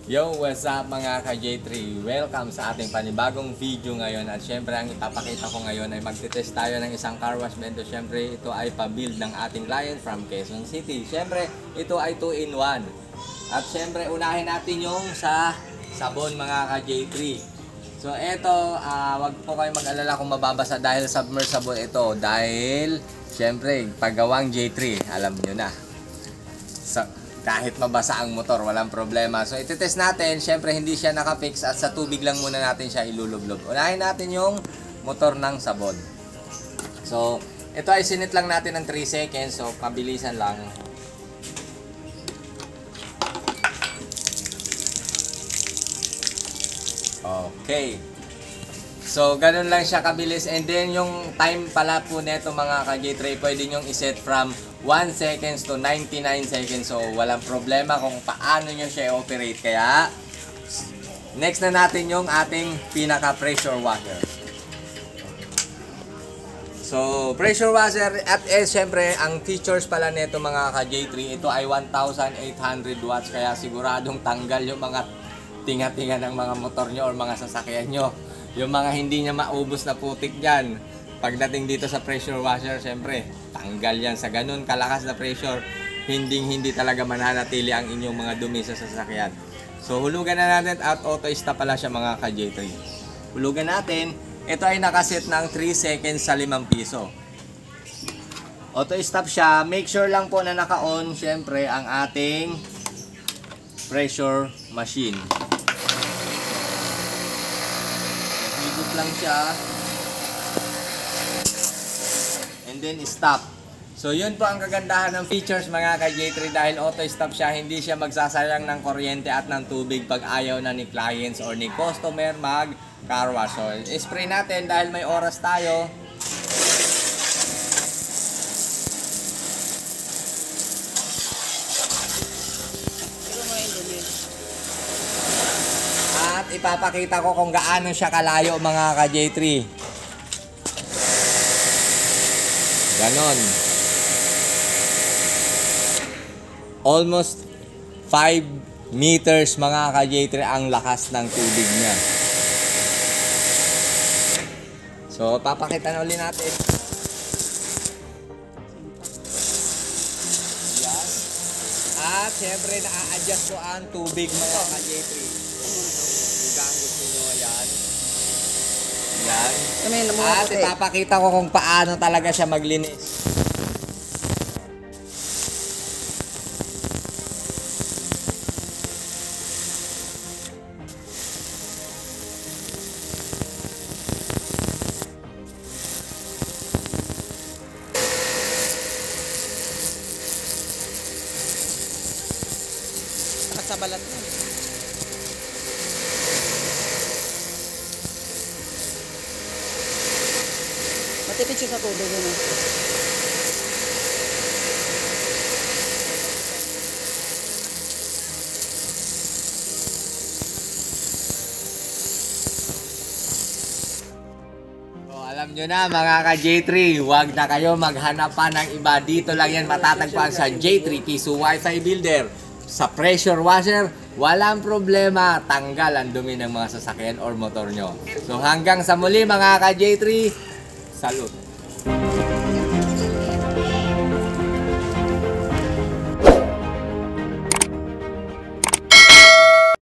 Yo, what's up mga ka-J3? Welcome sa ating panibagong video ngayon. At syempre ang ipapakita ko ngayon ay magtitest tayo ng isang car wash bento. Syempre ito ay pa-build ng ating client from Quezon City. Syempre ito ay 2-in-1. At syempre unahin natin yung sa sabon mga ka-J3. So ito, wag po kayo mag-alala kung mababasa dahil submersible ito. Dahil syempre paggawang J3, alam nyo na. Kahit mabasa ang motor, walang problema. So, ititest natin. Siyempre, hindi siya nakafix at sa tubig lang muna natin siya ilulublob. Unahin natin yung motor ng sabon. So, ito ay sinit lang natin ng 3 seconds. So, pabilisan lang. Okay. So, ganun lang siya kabilis. And then, yung time pala po neto mga ka-J3, pwede nyong iset from 1 seconds to 99 seconds. So, walang problema kung paano nyo siya i-operate. Kaya, next na natin yung ating pinaka-pressure washer. So, pressure washer at syempre, ang features pala neto mga ka-J3, ito ay 1,800 watts. Kaya siguradong tanggal yung mga tinga-tinga ng mga motor nyo or mga sasakyan nyo. Yung mga hindi niya maubos na putik dyan. Pagdating dito sa pressure washer, syempre, tanggal yan. Sa ganun kalakas na pressure, hindi talaga mananatili ang inyong mga dumi sa sasakyan. So, hulugan na natin at auto-stop pala siya mga ka-J3. Hulugan natin. Ito ay nakaset ng 3 seconds sa 5 piso. Auto-stop siya. Make sure lang po na naka-on, syempre, ang ating pressure machine. Ikot lang siya. And then stop. So yun po ang kagandahan ng features mga ka-J3 dahil auto-stop siya, hindi siya magsasayang ng kuryente at ng tubig pag ayaw na ni clients or ni customer mag car wash. So spray natin dahil may oras tayo. At ipapakita ko kung gaano siya kalayo mga ka-J3. Ganon. Almost 5 meters mga ka-J3 ang lakas ng tubig niya. So, papakita na ulit natin. Yan. At syempre, na-adjust ko ang tubig mga ka-J3. Ang gusto nyo, yan. Yan. At ipapakita ko kung paano talaga siya maglinis. Sa balat mo. Matipid siya sa tubig. Ano? Alam nyo na mga ka-J3, huwag na kayo maghanap pa ng iba. Dito lang yan matatagpuan sa J3 Piso Wi-Fi Builder. Sa pressure washer, walang problema. Tanggal ang dumi ng mga sasakyan or motor nyo. So hanggang sa muli mga ka-J3, salute!